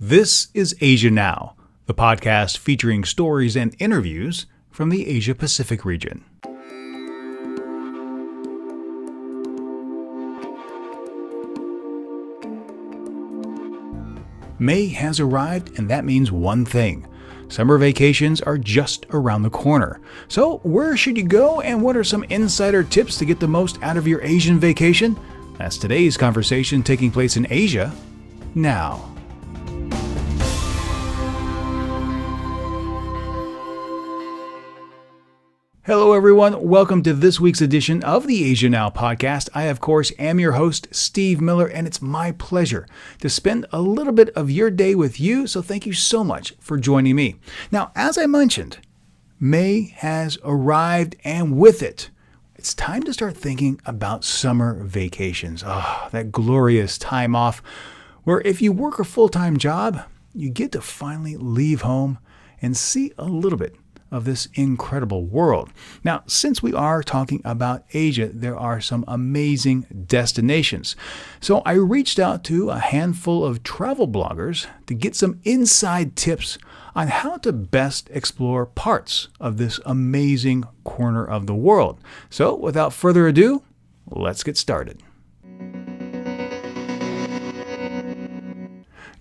This is Asia Now, the podcast featuring stories and interviews from the Asia-Pacific region. May has arrived, and that means one thing. Summer vacations are just around the corner. So where should you go, and what are some insider tips to get the most out of your Asian vacation? That's today's conversation taking place in Asia Now. Hello everyone, welcome to this week's edition of the Asia Now podcast. I, of course, am your host, Steve Miller, and it's my pleasure to spend a little bit of your day with you, so thank you so much for joining me. Now, as I mentioned, May has arrived, and with it, it's time to start thinking about summer vacations. Oh, that glorious time off where if you work a full-time job, you get to finally leave home and see a little bit of this incredible world. Now, since we are talking about Asia, there are some amazing destinations. So I reached out to a handful of travel bloggers to get some inside tips on how to best explore parts of this amazing corner of the world. So without further ado, let's get started.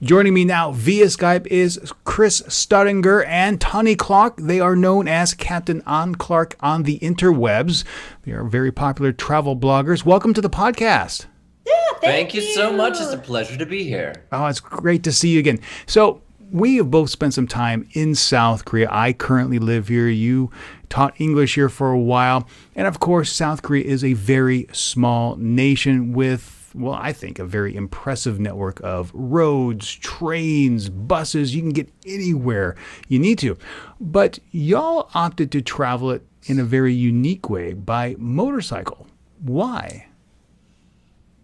Joining me now via Skype is Chris Staudinger and Tawny. They are known as Captain On Clark on the interwebs. They are very popular travel bloggers. Welcome to the podcast. Yeah, thank you so much. It's a pleasure to be here. Oh, it's great to see you again. So we have both spent some time in South Korea. I currently live here. You taught English here for a while. And of course, South Korea is a very small nation with, well, I think a very impressive network of roads, trains, buses. You can get anywhere you need to. But y'all opted to travel it in a very unique way by motorcycle. Why?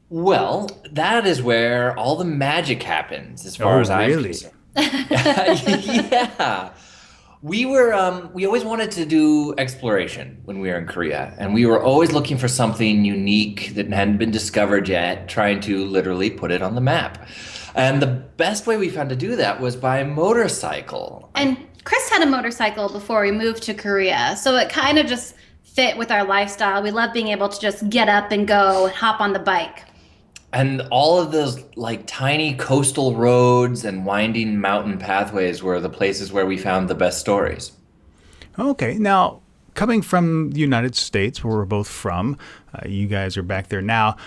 Well, that is where all the magic happens, as far as I'm concerned. Yeah. We always wanted to do exploration when we were in Korea, and we were always looking for something unique that hadn't been discovered yet, trying to literally put it on the map. And the best way we found to do that was by motorcycle. And Chris had a motorcycle before we moved to Korea, so it kind of just fit with our lifestyle. We love being able to just get up and go and hop on the bike. And all of those like tiny coastal roads and winding mountain pathways were the places where we found the best stories. Okay, now coming from the United States, where we're both from, you guys are back there now,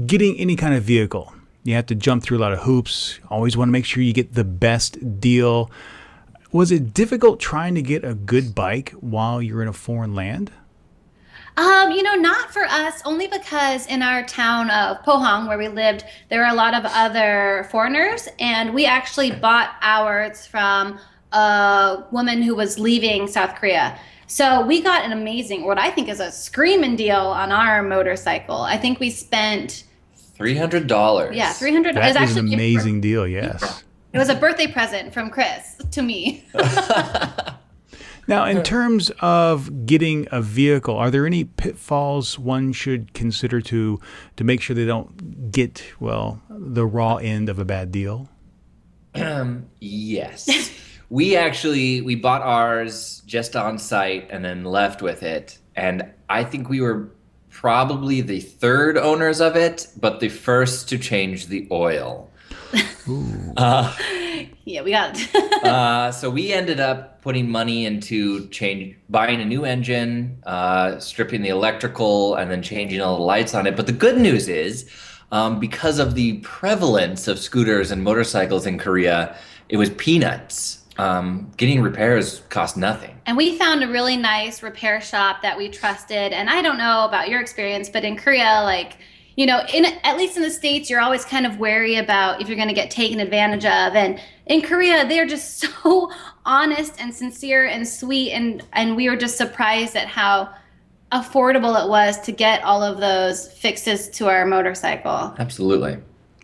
getting any kind of vehicle, you have to jump through a lot of hoops, always want to make sure you get the best deal. Was it difficult trying to get a good bike while you're in a foreign land? Not for us, only because in our town of Pohang, where we lived, there were a lot of other foreigners, and we actually bought ours from a woman who was leaving South Korea. So we got an amazing, what I think is a screaming deal on our motorcycle. I think we spent $300. Yeah, $300. That is an amazing deal, yes. It was a birthday present from Chris to me. Now, in terms of getting a vehicle, are there any pitfalls one should consider to make sure they don't get, well, the raw end of a bad deal? Yes. We bought ours just on site and then left with it. And I think we were probably the third owners of it, but the first to change the oil. Ooh. Yeah, we got it. So we ended up putting money into buying a new engine, stripping the electrical, and then changing all the lights on it. But the good news is, because of the prevalence of scooters and motorcycles in Korea, it was peanuts. Getting repairs cost nothing. And we found a really nice repair shop that we trusted. And I don't know about your experience, but in Korea, at least in the States, you're always kind of wary about if you're going to get taken advantage of. And in Korea, they're just so honest and sincere and sweet. And we were just surprised at how affordable it was to get all of those fixes to our motorcycle. Absolutely.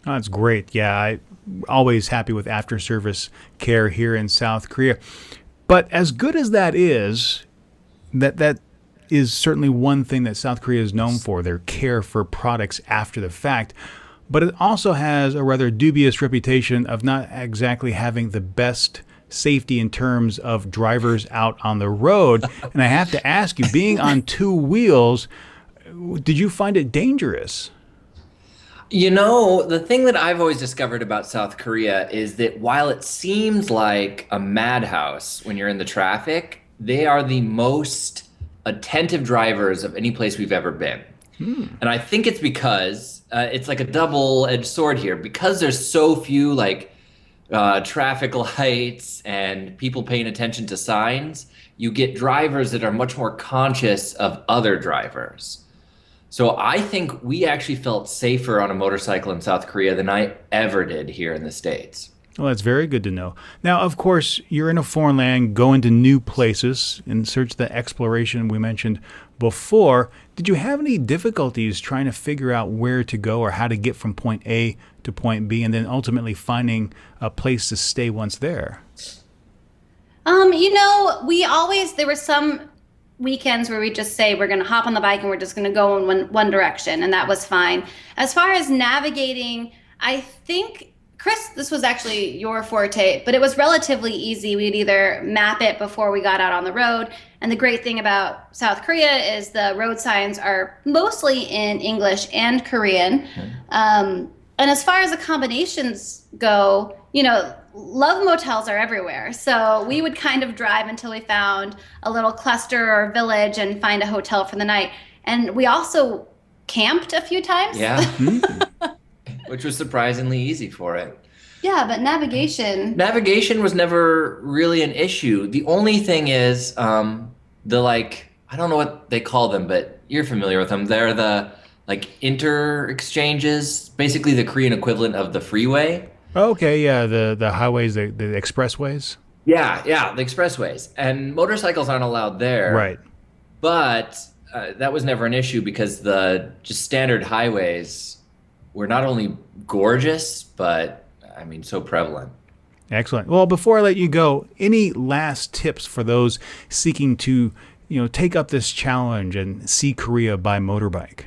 Oh, that's great. Yeah, I'm always happy with after-service care here in South Korea. But as good as that is, that is certainly one thing that South Korea is known for, their care for products after the fact. but it also has a rather dubious reputation of not exactly having the best safety in terms of drivers out on the road. And I have to ask you, being on two wheels, did you find it dangerous? You know, the thing that I've always discovered about South Korea is that while it seems like a madhouse when you're in the traffic, they are the most attentive drivers of any place we've ever been. And I think it's because it's like a double-edged sword here. Because there's so few traffic lights and people paying attention to signs, you get drivers that are much more conscious of other drivers. So I think we actually felt safer on a motorcycle in South Korea than I ever did here in the States. Well, that's very good to know. Now, of course, you're in a foreign land, going to new places in search of the exploration we mentioned before. Did you have any difficulties trying to figure out where to go or how to get from point A to point B, and then ultimately finding a place to stay once there? There were some weekends where we just say we're going to hop on the bike and we're just going to go in one direction, and that was fine. As far as navigating, I think, Chris, this was actually your forte, but it was relatively easy. We'd either map it before we got out on the road, and the great thing about South Korea is the road signs are mostly in English and Korean. And as far as the combinations go, love motels are everywhere. So we would kind of drive until we found a little cluster or village and find a hotel for the night. And we also camped a few times. Yeah. Which was surprisingly easy for it. Yeah, but navigation was never really an issue. The only thing is I don't know what they call them, but you're familiar with them. They're the inter-exchanges, basically the Korean equivalent of the freeway. Okay, yeah, the highways, the expressways. Yeah, the expressways. And motorcycles aren't allowed there. Right. But that was never an issue because the just standard highways were not only gorgeous, but, so prevalent. Excellent. Well, before I let you go, any last tips for those seeking to, take up this challenge and see Korea by motorbike?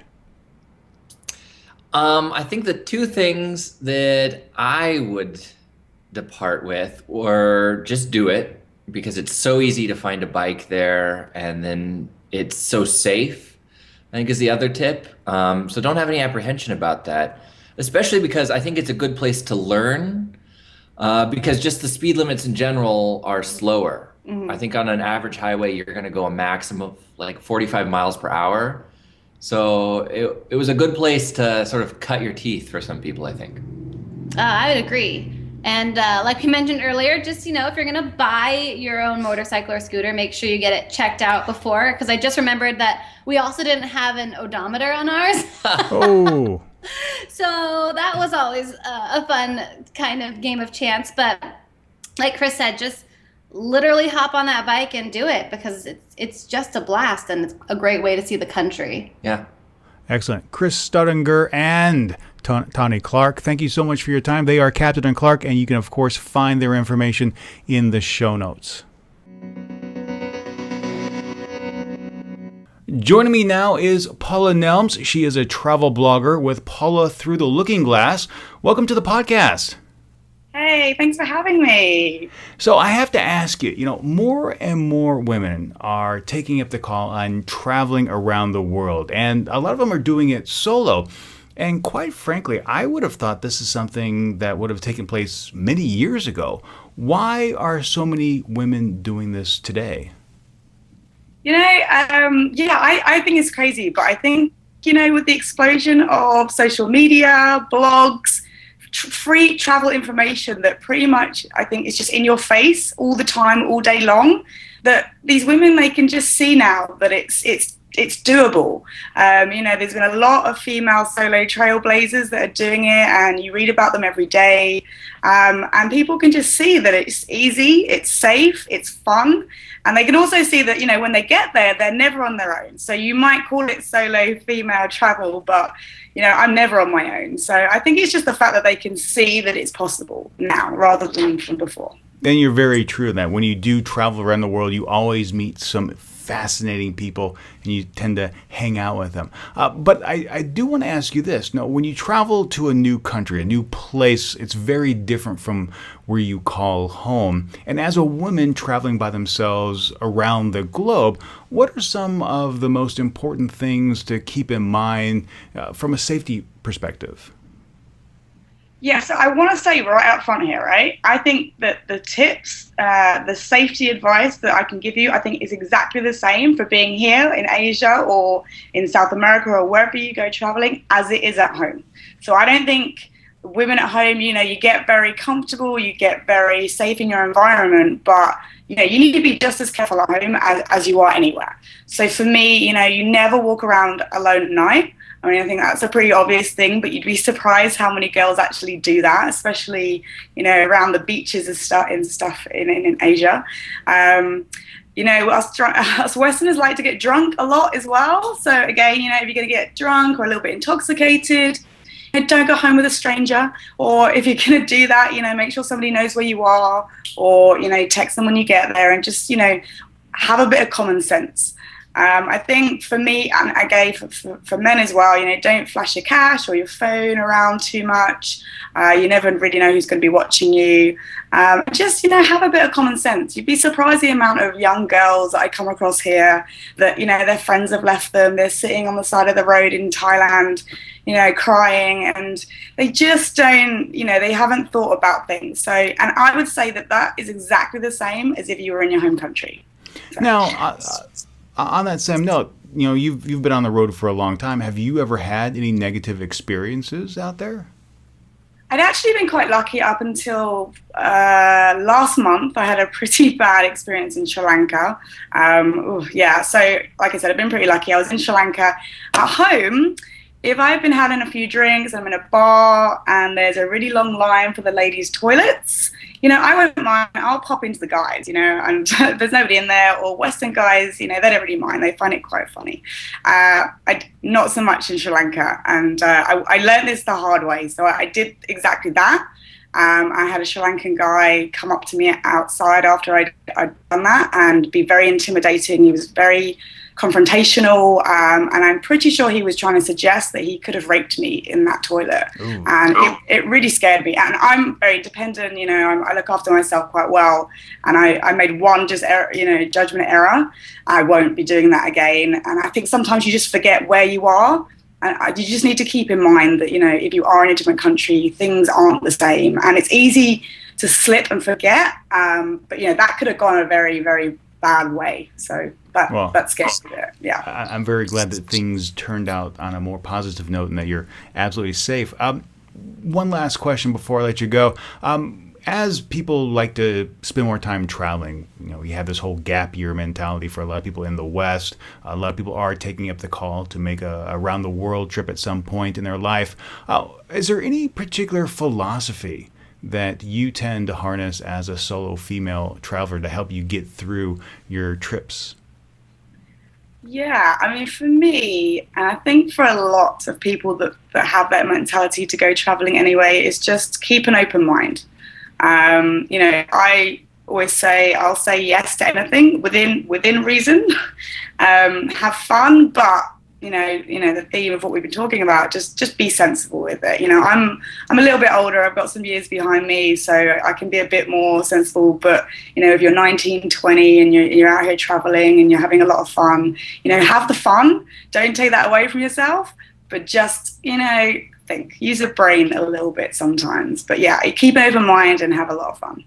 I think the two things that I would depart with were just do it, because it's so easy to find a bike there, and then it's so safe, I think is the other tip. So don't have any apprehension about that, especially because I think it's a good place to learn, because just the speed limits in general are slower. Mm-hmm. I think on an average highway, you're going to go a maximum of 45 miles per hour. So it was a good place to sort of cut your teeth for some people, I think. I would agree. And like we mentioned earlier, just, if you're going to buy your own motorcycle or scooter, make sure you get it checked out before. Because I just remembered that we also didn't have an odometer on ours. Oh. So that was always a fun kind of game of chance. But like Chris said, just literally hop on that bike and do it, because it's just a blast and it's a great way to see the country. Yeah. Excellent. Chris Staudinger and Tawny Clark, thank you so much for your time. They are Captain and Clark, and you can, of course, find their information in the show notes. Joining me now is Paula Nelms. She is a travel blogger with Paula Through the Looking Glass. Welcome to the podcast. Hey, thanks for having me. So I have to ask you, more and more women are taking up the call on traveling around the world, and a lot of them are doing it solo. And quite frankly, I would have thought this is something that would have taken place many years ago. Why are so many women doing this today? I think it's crazy, but I think, with the explosion of social media, blogs, free travel information that pretty much, I think, is just in your face all the time, all day long, that these women, they can just see now that it's doable. There's been a lot of female solo trailblazers that are doing it, and you read about them every day. And people can just see that it's easy, it's safe, it's fun. And they can also see that, when they get there, they're never on their own. So you might call it solo female travel, but, I'm never on my own. So I think it's just the fact that they can see that it's possible now rather than from before. And you're very true in that. When you do travel around the world, you always meet some fascinating people, and you tend to hang out with them. But I do want to ask you this. Now, when you travel to a new country, a new place, it's very different from where you call home. And as a woman traveling by themselves around the globe, what are some of the most important things to keep in mind from a safety perspective? Yeah, so I want to say right up front here, right? I think that the tips, the safety advice that I can give you, I think is exactly the same for being here in Asia or in South America or wherever you go traveling as it is at home. So I don't think women at home, you get very comfortable, you get very safe in your environment, but, you need to be just as careful at home as you are anywhere. So for me, you never walk around alone at night. I mean, I think that's a pretty obvious thing, but you'd be surprised how many girls actually do that, especially, around the beaches and stuff in Asia. Us Westerners like to get drunk a lot as well. So again, if you're going to get drunk or a little bit intoxicated, don't go home with a stranger. Or if you're going to do that, make sure somebody knows where you are, or, text them when you get there, and just, have a bit of common sense. I think for me, and again for men as well, don't flash your cash or your phone around too much. You never really know who's going to be watching you. Just, have a bit of common sense. You'd be surprised the amount of young girls that I come across here that, their friends have left them. They're sitting on the side of the road in Thailand, crying, and they just don't, they haven't thought about things. So, and I would say that is exactly the same as if you were in your home country. So. Now, on that same note, you've been on the road for a long time. Have you ever had any negative experiences out there? I'd actually been quite lucky up until last month. I had a pretty bad experience in Sri Lanka. So like I said, I've been pretty lucky. I was in Sri Lanka at home. If I've been having a few drinks, I'm in a bar and there's a really long line for the ladies' toilets, I won't mind. I'll pop into the guys, and there's nobody in there. Or Western guys, they don't really mind. They find it quite funny. Not so much in Sri Lanka. And I learned this the hard way. So I did exactly that. I had a Sri Lankan guy come up to me outside after I'd done that and be very intimidating. He was very confrontational, and I'm pretty sure he was trying to suggest that he could have raped me in that toilet. Ooh. And it really scared me. And I'm very independent, I look after myself quite well, and I made one judgment error. I won't be doing that again. And I think sometimes you just forget where you are, and you just need to keep in mind that if you are in a different country, things aren't the same, and it's easy to slip and forget, but that could have gone a very, very bad way. So that scares me a bit. Yeah. I'm very glad that things turned out on a more positive note and that you're absolutely safe. One last question before I let you go. As people like to spend more time traveling, we have this whole gap year mentality for a lot of people in the West. A lot of people are taking up the call to make a around the world trip at some point in their life. Is there any particular philosophy that you tend to harness as a solo female traveler to help you get through your trips? Yeah, I mean, for me, and I think for a lot of people that have that mentality to go traveling anyway, is just keep an open mind. I always say I'll say yes to anything within reason. Have fun, but the theme of what we've been talking about, just be sensible with it. I'm a little bit older. I've got some years behind me, so I can be a bit more sensible. But if you're 19, 20 and you're out here traveling and you're having a lot of fun, have the fun. Don't take that away from yourself, but just think, use your brain a little bit sometimes. But yeah, keep an open mind and have a lot of fun.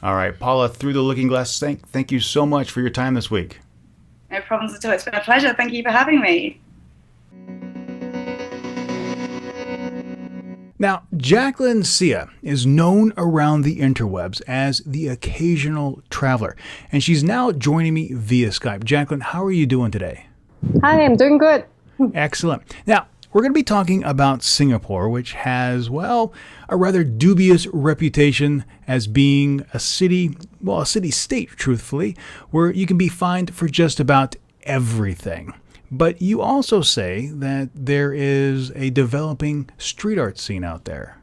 All right, Paula, through the looking glass, thank you so much for your time this week. No problems at all. It's been a pleasure. Thank you for having me. Now, Jaclynn Seah is known around the interwebs as the occasional traveler, and she's now joining me via Skype. Jaclynn, how are you doing today? Hi, I'm doing good. Excellent. Now, we're going to be talking about Singapore, which has, a rather dubious reputation as being a city-state, truthfully, where you can be fined for just about everything. But you also say that there is a developing street art scene out there.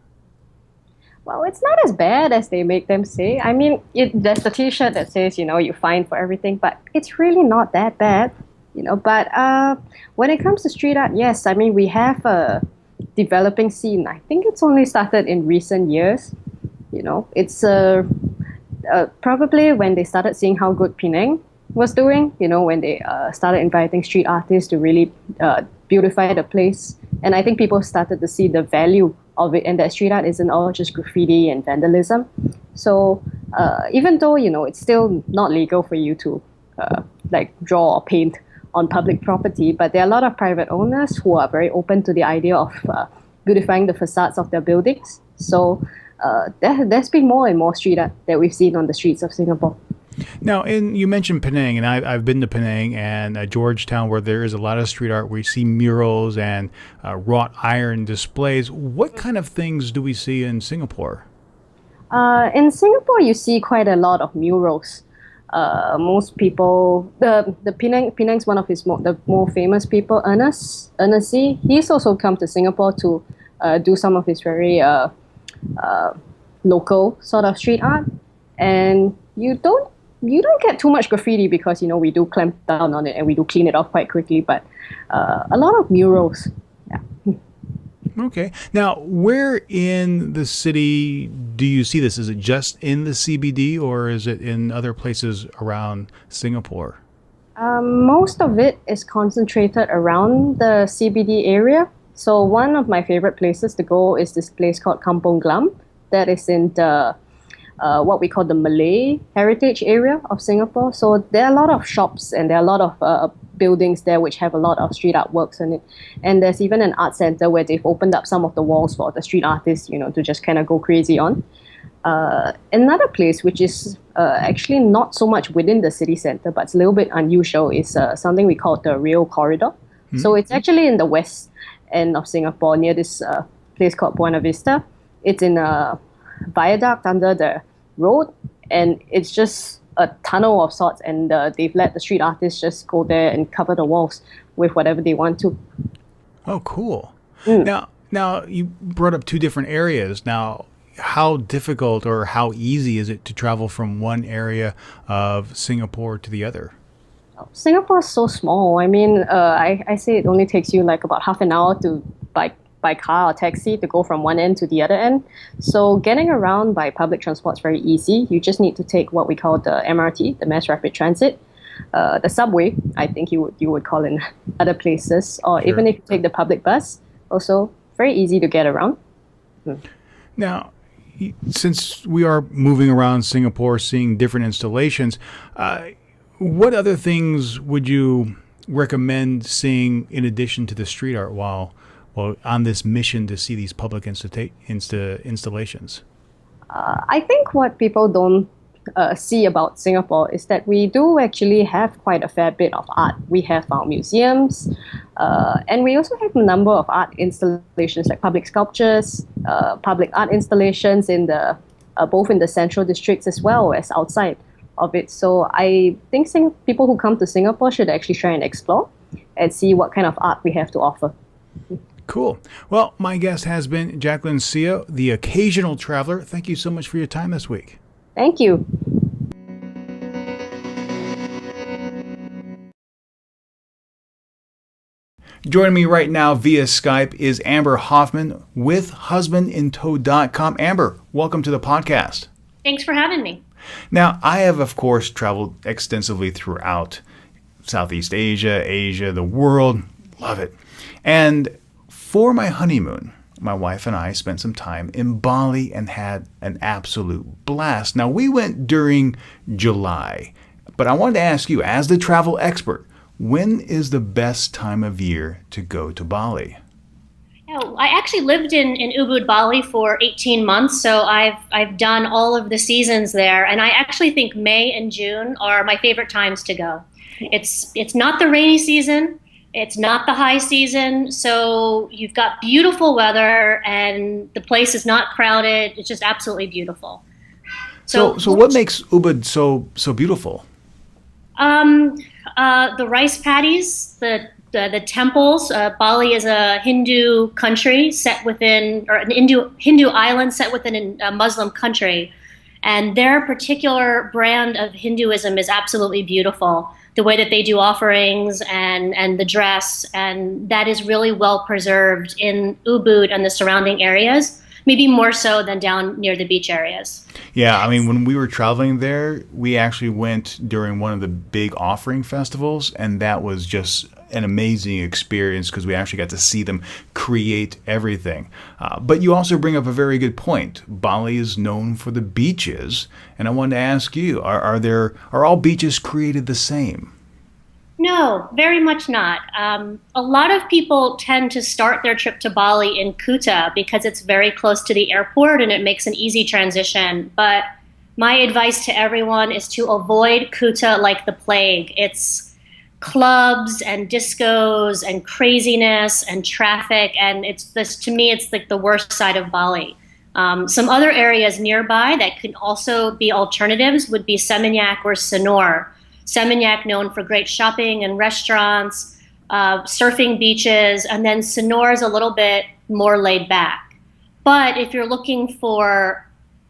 Well, it's not as bad as they make them say. I mean, there's the T-shirt that says, you fine for everything, but it's really not that bad, But when it comes to street art, yes, I mean, we have a developing scene. I think it's only started in recent years. It's probably when they started seeing how good Penang was doing, when they started inviting street artists to really beautify the place. And I think people started to see the value of it, and that street art isn't all just graffiti and vandalism. So even though, it's still not legal for you to draw or paint on public property, but there are a lot of private owners who are very open to the idea of beautifying the facades of their buildings. So there's been more and more street art that we've seen on the streets of Singapore. Now, you mentioned Penang, and I've been to Penang and Georgetown, where there is a lot of street art where you see murals and wrought iron displays. What kind of things do we see in Singapore? In Singapore, you see quite a lot of murals. Most people, the Penang's one of the more famous people, Ernest Seah. He's also come to Singapore to do some of his very local sort of street art, and you don't get too much graffiti because we do clamp down on it and we do clean it off quite quickly, but a lot of murals. Yeah. Okay. Now, where in the city do you see this? Is it just in the CBD or is it in other places around Singapore? Most of it is concentrated around the CBD area. So one of my favorite places to go is this place called Kampong Glam that is in the what we call the Malay heritage area of Singapore. So there are a lot of shops and there are a lot of buildings there which have a lot of street artworks in it. And there's even an art center where they've opened up some of the walls for the street artists, to just kind of go crazy on. Another place which is actually not so much within the city center, but it's a little bit unusual, is something we call the Rail Corridor. Mm-hmm. So it's actually in the west end of Singapore near this place called Buona Vista. It's in a viaduct under the road, and it's just a tunnel of sorts, and they've let the street artists just go there and cover the walls with whatever they want to. Oh, cool. Mm. Now you brought up two different areas. Now, how difficult or how easy is it to travel from one area of Singapore to the other? Singapore is so small. I mean, I say it only takes you like about half an hour to by car or taxi to go from one end to the other end. So getting around by public transport is very easy. You just need to take what we call the MRT, the Mass Rapid Transit. The subway, I think you would call in other places, or sure. Even if you take the public bus, also very easy to get around. Now, since we are moving around Singapore, seeing different installations, what other things would you recommend seeing in addition to the street art while on this mission to see these public installations? I think what people don't see about Singapore is that we do actually have quite a fair bit of art. We have our museums, and we also have a number of art installations like public sculptures, public art installations in the both in the central districts as well as outside of it. So I think people who come to Singapore should actually try and explore and see what kind of art we have to offer. Cool. Well, my guest has been Jaclynn Seah, the occasional traveler. Thank you so much for your time this week. Thank you. Joining me right now via Skype is Amber Hoffman with husbandintow.com. Amber, welcome to the podcast. Thanks for having me. Now, I have, of course, traveled extensively throughout Southeast Asia, the world. Love it. And for my honeymoon, my wife and I spent some time in Bali and had an absolute blast. Now, we went during July, but I wanted to ask you, as the travel expert, when is the best time of year to go to Bali? I actually lived in Ubud, Bali for 18 months, so I've done all of the seasons there, and I actually think May and June are my favorite times to go. It's not the rainy season. It's not the high season, so you've got beautiful weather and the place is not crowded. It's just absolutely beautiful. So what makes Ubud so beautiful? The rice paddies, the the temples. Bali is a Hindu country set within, or an Hindu island set within a Muslim country. And their particular brand of Hinduism is absolutely beautiful. The way that they do offerings and the dress, and that is really well preserved in Ubud and the surrounding areas, maybe more so than down near the beach areas. Yeah, I mean, when we were traveling there, we actually went during one of the big offering festivals, and that was just an amazing experience because we actually got to see them create everything. But you also bring up a very good point. Bali is known for the beaches, and I wanted to ask you, are all beaches created the same? No, very much not. A lot of people tend to start their trip to Bali in Kuta because it's very close to the airport and it makes an easy transition. But my advice to everyone is to avoid Kuta like the plague. It's clubs and discos and craziness and traffic, and to me it's like the worst side of Bali. Some other areas nearby that could also be alternatives would be Seminyak or Sanur. Seminyak known for great shopping and restaurants, surfing beaches, and then Sanur is a little bit more laid back. But if you're looking for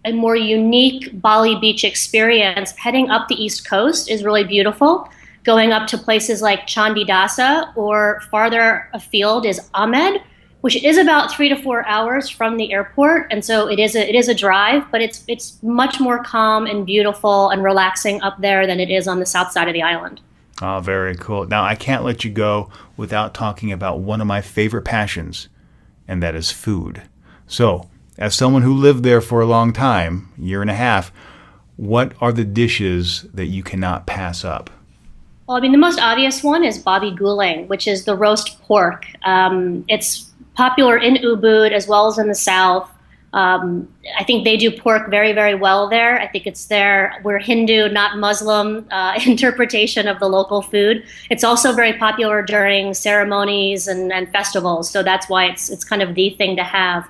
a more unique Bali beach experience, heading up the East Coast is really beautiful. Going up to places like Chandidasa, or farther afield is Ahmed, which is about 3 to 4 hours from the airport, and so it is a drive, but it's much more calm and beautiful and relaxing up there than it is on the south side of the island. Oh, very cool. Now, I can't let you go without talking about one of my favorite passions, and that is food. So, as someone who lived there for a long time, year and a half, what are the dishes that you cannot pass up? Well, I mean, the most obvious one is babi guling, which is the roast pork. It's popular in Ubud as well as in the south. I think they do pork very, very well there. I think it's we're Hindu, not Muslim interpretation of the local food. It's also very popular during ceremonies and festivals, so that's why it's kind of the thing to have.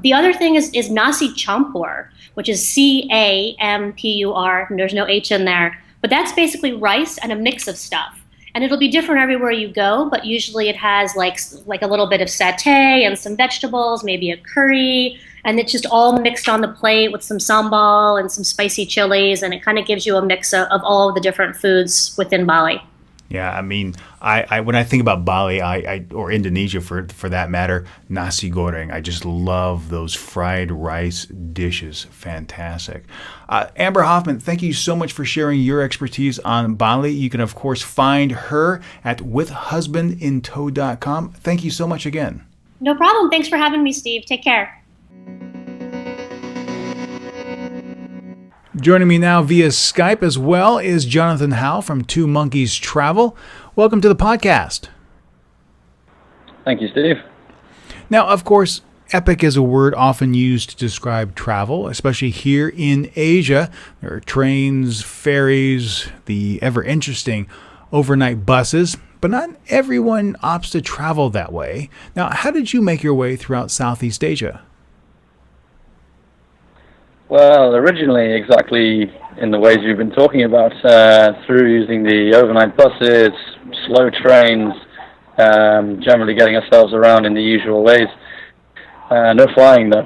The other thing is nasi campur, which is Campur, and there's no H in there. But that's basically rice and a mix of stuff. And it'll be different everywhere you go, but usually it has like a little bit of satay and some vegetables, maybe a curry, and it's just all mixed on the plate with some sambal and some spicy chilies, and it kind of gives you a mix of all of the different foods within Bali. Yeah, I mean, I when I think about Bali, or Indonesia for that matter, nasi goreng. I just love those fried rice dishes. Fantastic. Amber Hoffman, thank you so much for sharing your expertise on Bali. You can, of course, find her at withhusbandintow.com. Thank you so much again. No problem. Thanks for having me, Steve. Take care. Joining me now via Skype as well is Jonathan Howe from Two Monkeys Travel. Welcome to the podcast. Thank you, Steve. Now, of course, epic is a word often used to describe travel, especially here in Asia. There are trains, ferries, the ever-interesting overnight buses, but not everyone opts to travel that way. Now, how did you make your way throughout Southeast Asia? Well, originally exactly in the ways you've been talking about, through using the overnight buses, slow trains, generally getting ourselves around in the usual ways. No flying though.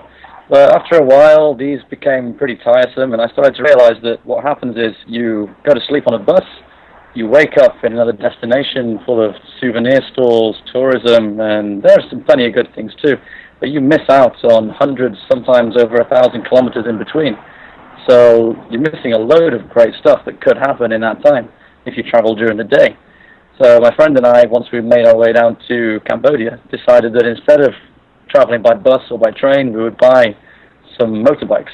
But after a while, these became pretty tiresome, and I started to realize that what happens is you go to sleep on a bus, you wake up in another destination full of souvenir stalls, tourism, and there are plenty of good things too. But you miss out on hundreds, sometimes over 1,000 kilometers in between. So you're missing a load of great stuff that could happen in that time if you travel during the day. So my friend and I, once we made our way down to Cambodia, decided that instead of traveling by bus or by train, we would buy some motorbikes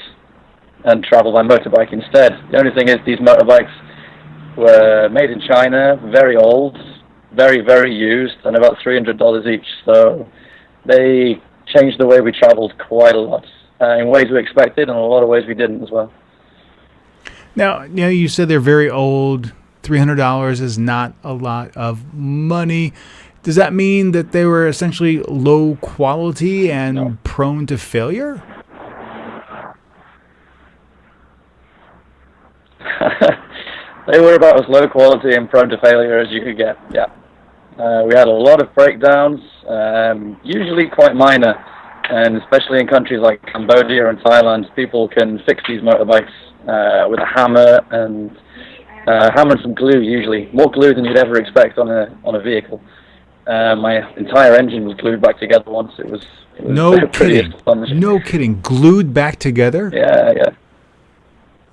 and travel by motorbike instead. The only thing is these motorbikes were made in China, very old, very, very used, and about $300 each. So they changed the way we traveled quite a lot, in ways we expected and a lot of ways we didn't as well. Now, you said they're very old. $300 is not a lot of money. Does that mean that they were essentially low quality and prone to failure? They were about as low quality and prone to failure as you could get, yeah. We had a lot of breakdowns, usually quite minor, and especially in countries like Cambodia and Thailand, people can fix these motorbikes with a hammer and some glue, usually more glue than you'd ever expect on a vehicle. My entire engine was glued back together once. It was No kidding. No kidding. Glued back together? Yeah.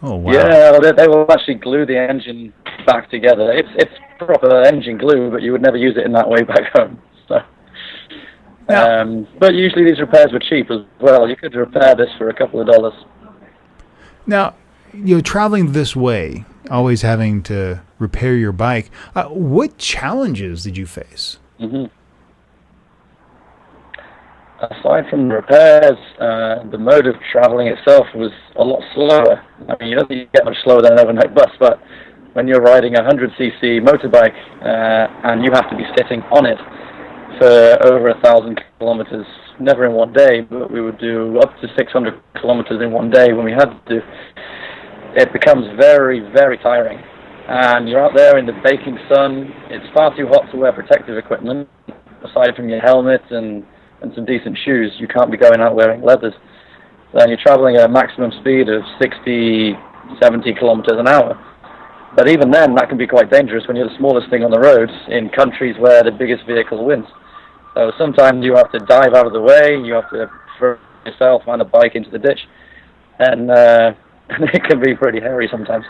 Oh, wow. Yeah, they will actually glue the engine back together. It's proper engine glue, but you would never use it in that way back home. So, but usually these repairs were cheap as well. You could repair this for a couple of dollars. Now, you're traveling this way, always having to repair your bike. What challenges did you face? Mm-hmm. Aside from the repairs, the mode of traveling itself was a lot slower. I mean, you don't get much slower than an overnight bus, but when you're riding a 100cc motorbike and you have to be sitting on it for over 1,000 kilometers, never in one day, but we would do up to 600 kilometers in one day when we had to, it becomes very, very tiring. And you're out there in the baking sun. It's far too hot to wear protective equipment, aside from your helmet and some decent shoes. You can't be going out wearing leathers. Then you're traveling at a maximum speed of 60, 70 kilometers an hour. But even then, that can be quite dangerous when you're the smallest thing on the road in countries where the biggest vehicle wins. So sometimes you have to dive out of the way, you have to throw yourself and a bike into the ditch, and it can be pretty hairy sometimes.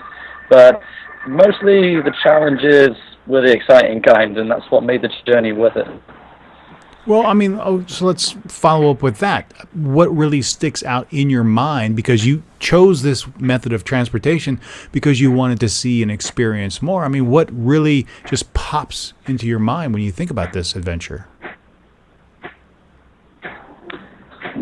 But mostly the challenges were the exciting kind, and that's what made the journey worth it. Well, I mean, so let's follow up with that. What really sticks out in your mind, because you chose this method of transportation because you wanted to see and experience more? I mean, what really just pops into your mind when you think about this adventure?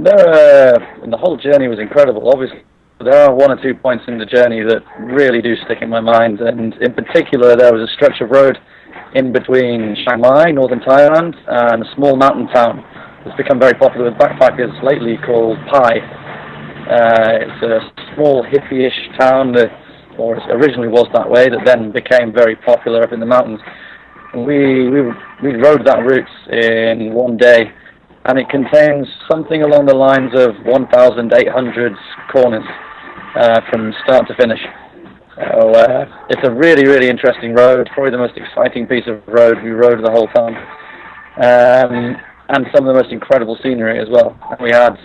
The whole journey was incredible. Obviously, there are one or two points in the journey that really do stick in my mind, and in particular, there was a stretch of road in between Chiang Mai, northern Thailand, and a small mountain town that's become very popular with backpackers lately called Pai. It's a small hippie-ish town or it originally was that way, that then became very popular up in the mountains. And we rode that route in one day, and it contains something along the lines of 1,800 corners from start to finish. So it's a really, really interesting road, probably the most exciting piece of road we rode the whole time. And some of the most incredible scenery as well. And we had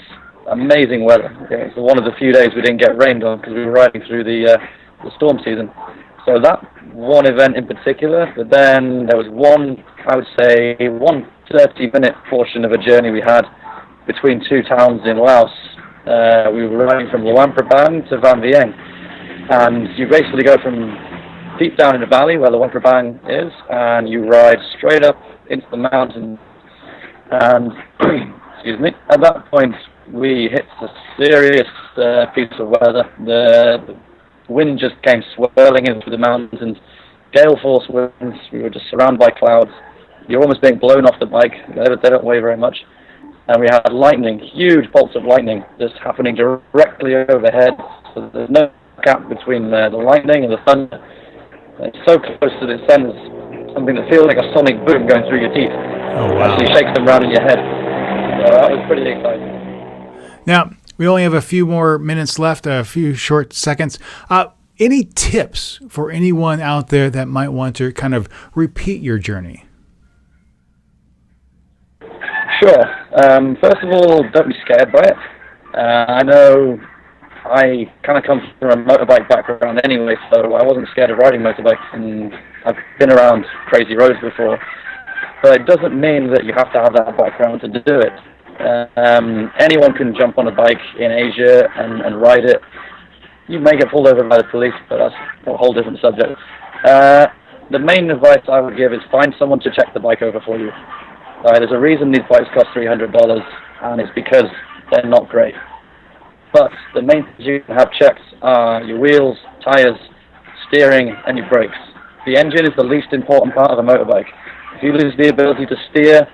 amazing weather. It's one of the few days we didn't get rained on because we were riding through the storm season. So that one event in particular, but then there was one 30-minute portion of a journey we had between two towns in Laos. We were riding from Luang Prabang to Van Vieng. And you basically go from deep down in the valley where Luang Prabang is, and you ride straight up into the mountains. And, excuse me, at that point we hit a serious piece of weather. The wind just came swirling into the mountains, gale force winds. We were just surrounded by clouds. You're almost being blown off the bike. They don't weigh very much. And we had lightning, huge bolts of lightning just happening directly overhead. So there's no gap between the lightning and the thunder. It's so close that it sends something that feels like a sonic boom going through your teeth. Oh, wow. Actually shakes them around in your head. So that was pretty exciting. Now, we only have a few more minutes left, a few short seconds. Any tips for anyone out there that might want to kind of repeat your journey? Sure. First of all, don't be scared by it. I know I kind of come from a motorbike background anyway, so I wasn't scared of riding motorbikes, and I've been around crazy roads before. But it doesn't mean that you have to have that background to do it. Anyone can jump on a bike in Asia and ride it. You may get pulled over by the police, but that's a whole different subject. The main advice I would give is find someone to check the bike over for you. There's a reason these bikes cost $300, and it's because they're not great. But the main things you can have checked are your wheels, tires, steering, and your brakes. The engine is the least important part of a motorbike. If you lose the ability to steer,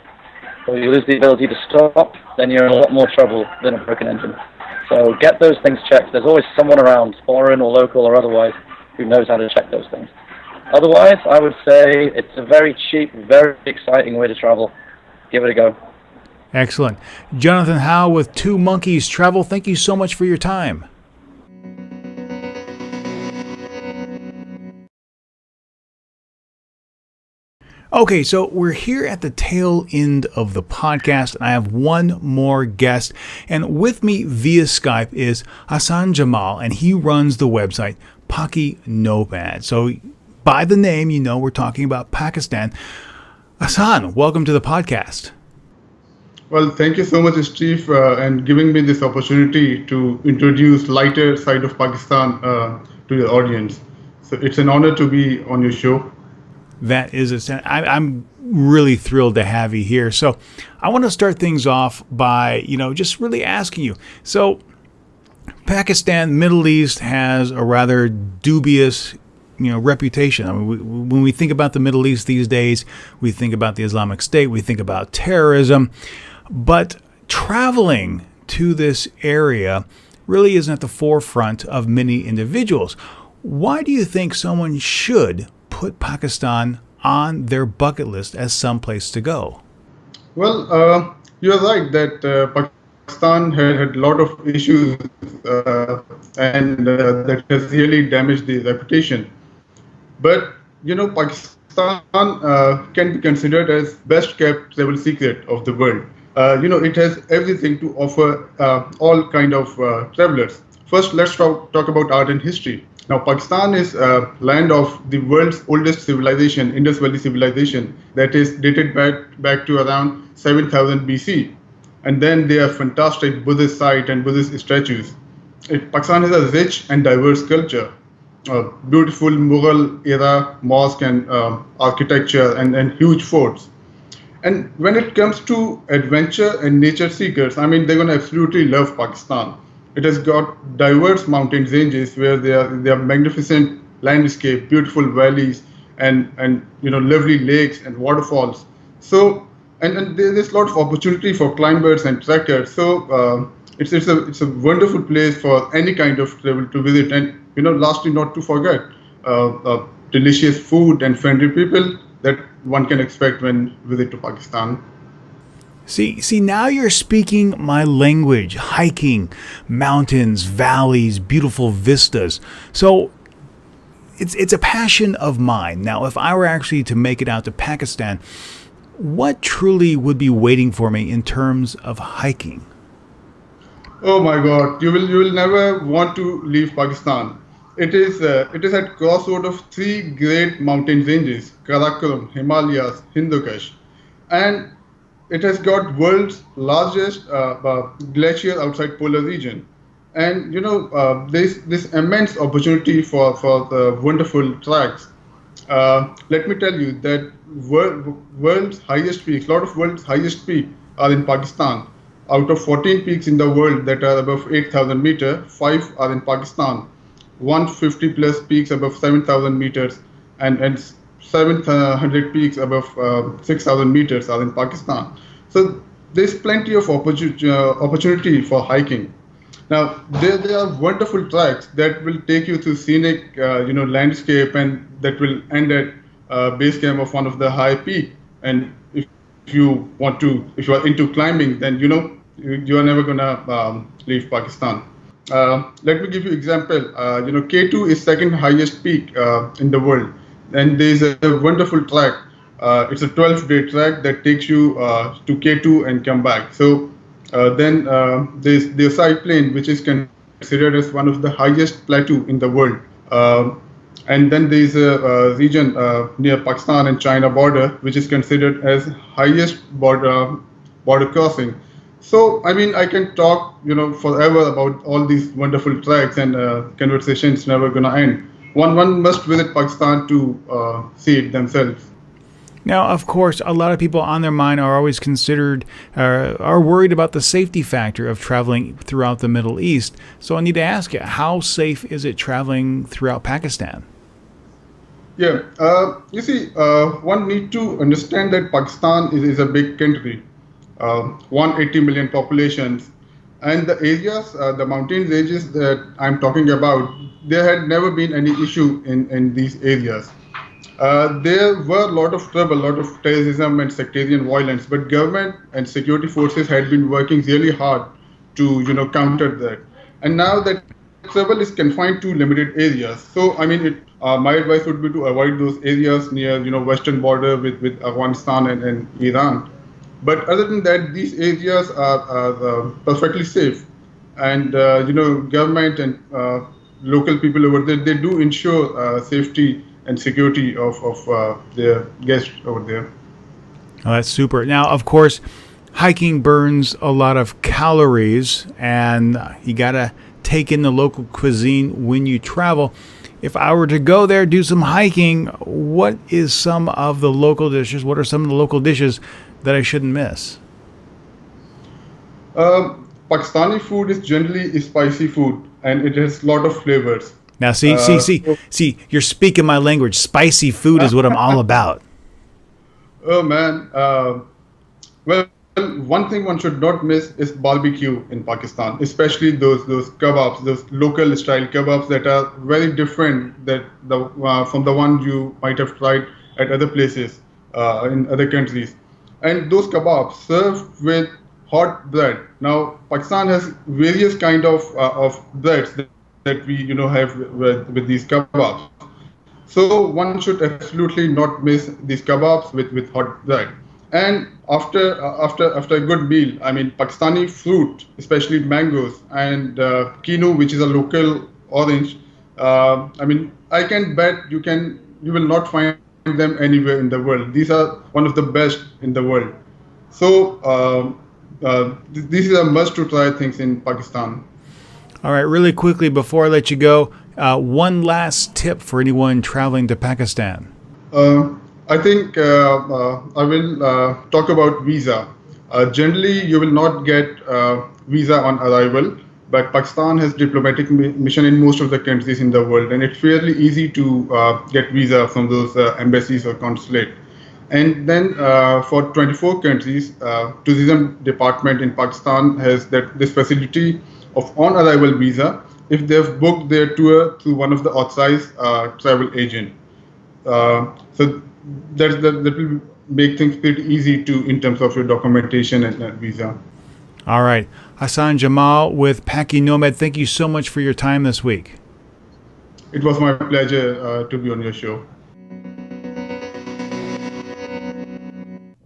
or you lose the ability to stop, then you're in a lot more trouble than a broken engine. So get those things checked. There's always someone around, foreign or local or otherwise, who knows how to check those things. Otherwise, I would say it's a very cheap, very exciting way to travel. Give it a go. Excellent. Jonathan Howe with Two Monkeys Travel, thank you so much for your time. Okay, so we're here at the tail end of the podcast, and I have one more guest. And with me via Skype is Ahsan Jamal, and he runs the website Paki Nomad. So by the name, you know we're talking about Pakistan. Ahsan, welcome to the podcast. Well, thank you so much, Steve, and giving me this opportunity to introduce lighter side of Pakistan to the audience. So it's an honor to be on your show. That is I'm really thrilled to have you here. So I want to start things off by, just really asking you. So Pakistan, Middle East has a rather dubious, reputation. I mean, when we think about the Middle East these days, we think about the Islamic State, we think about terrorism, but traveling to this area really isn't at the forefront of many individuals. Why do you think someone should put Pakistan on their bucket list as some place to go? Well, you're right that Pakistan had a lot of issues and that has really damaged the reputation. But, Pakistan can be considered as best kept travel secret of the world. It has everything to offer all kind of travelers. First, let's talk about art and history. Now, Pakistan is a land of the world's oldest civilization, Indus Valley civilization, that is dated back to around 7000 BC. And then there are fantastic Buddhist sites and Buddhist statues. Pakistan has a rich and diverse culture, beautiful Mughal era mosque and architecture and huge forts. And when it comes to adventure and nature seekers, they're going to absolutely love Pakistan. It has got diverse mountain ranges where there are magnificent landscape, beautiful valleys, and lovely lakes and waterfalls. So and there's a lot of opportunity for climbers and trekkers. So it's a wonderful place for any kind of travel to visit. And lastly, not to forget, delicious food and friendly people that one can expect when visit to Pakistan. See, now you're speaking my language. Hiking, mountains, valleys, beautiful vistas. So it's a passion of mine. Now, if I were actually to make it out to Pakistan, what truly would be waiting for me in terms of hiking? Oh my God, you will never want to leave Pakistan. It is at crossroad of three great mountain ranges: Karakoram, Himalayas, Hindu Kush, and it has got world's largest glacier outside polar region. And there's this immense opportunity for the wonderful tracks. Let me tell you that world's highest peaks, a lot of world's highest peaks are in Pakistan. Out of 14 peaks in the world that are above 8,000 meters, 5 are in Pakistan. 150 plus peaks above 7,000 meters and 700 peaks above 6,000 meters are in Pakistan. So there's plenty of opportunity for hiking. Now, there are wonderful tracks that will take you to scenic, landscape, and that will end at base camp of one of the high peak. And if you are into climbing, then you are never gonna leave Pakistan. Let me give you example. K2 is second highest peak in the world, and there's a wonderful track. It's a 12-day track that takes you to K2 and come back. So then there's the side plain, which is considered as one of the highest plateau in the world. And then there's a region near Pakistan and China border, which is considered as highest border crossing. So I can talk forever about all these wonderful tracks, and conversations never gonna end. One must visit Pakistan to see it themselves. Now, of course, a lot of people on their mind are always are worried about the safety factor of traveling throughout the Middle East. So I need to ask you, how safe is it traveling throughout Pakistan? Yeah, one need to understand that Pakistan is a big country, 180 million populations, and the areas, the mountain ranges that I'm talking about, there had never been any issue in these areas. there were a lot of trouble, a lot of terrorism and sectarian violence, but government and security forces had been working really hard to, counter that. And now that trouble is confined to limited areas. So, I mean, my advice would be to avoid those areas near, western border with Afghanistan and Iran. But other than that, these areas are perfectly safe. And, government and local people over there, they do ensure safety and security of their guests over there. Oh, that's super. Now, of course, hiking burns a lot of calories, and you got to take in the local cuisine when you travel. If I were to go there, do some hiking, what is some of the local dishes? What are some of the local dishes that I shouldn't miss? Pakistani food is generally spicy food, and it has a lot of flavors. Now, see, you're speaking my language. Spicy food is what I'm all about. Oh, man. Well, one thing one should not miss is barbecue in Pakistan, especially those kebabs, those local style kebabs that are very different from the one you might have tried at other places in other countries. And those kebabs served with hot bread. Now, Pakistan has various kind of breads that we have with these kebabs. So one should absolutely not miss these kebabs with hot bread. And after a good meal, I mean, Pakistani fruit, especially mangoes and kinu, which is a local orange. I mean, I can bet you will not find them anywhere in the world. These are one of the best in the world. So these are must to try things in Pakistan. All right, really quickly before I let you go, one last tip for anyone traveling to Pakistan. I think I will talk about visa. Generally, you will not get visa on arrival, but Pakistan has diplomatic mission in most of the countries in the world, and it's fairly easy to get visa from those embassies or consulate. And then for 24 countries, tourism department in Pakistan has this facility of on-arrival visa if they've booked their tour through one of the authorized travel agent. So that will make things pretty easy in terms of your documentation and visa. All right. Ahsan Jamal with Paki Nomad, thank you so much for your time this week. It was my pleasure to be on your show.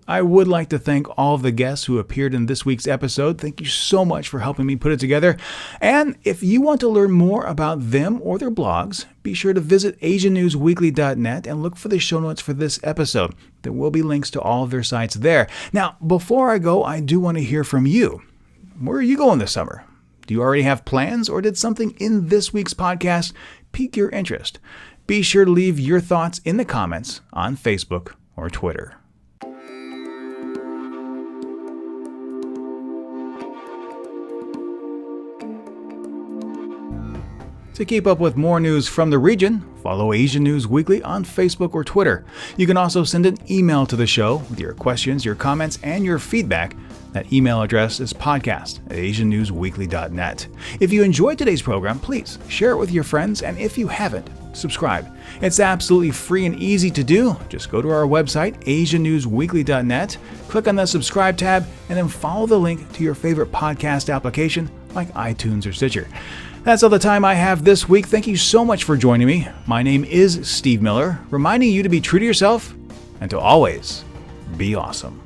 I would like to thank all of the guests who appeared in this week's episode. Thank you so much for helping me put it together. And if you want to learn more about them or their blogs, be sure to visit asiannewsweekly.net and look for the show notes for this episode. There will be links to all of their sites there. Now, before I go, I do want to hear from you. Where are you going this summer? Do you already have plans, or did something in this week's podcast pique your interest? Be sure to leave your thoughts in the comments on Facebook or Twitter. To keep up with more news from the region, follow Asian News Weekly on Facebook or Twitter. You can also send an email to the show with your questions, your comments, and your feedback. That email address is podcast@asiannewsweekly.net. If you enjoyed today's program, please share it with your friends, and if you haven't, subscribe. It's absolutely free and easy to do. Just go to our website, asiannewsweekly.net, click on the subscribe tab, and then follow the link to your favorite podcast application like iTunes or Stitcher. That's all the time I have this week. Thank you so much for joining me. My name is Steve Miller, reminding you to be true to yourself and to always be awesome.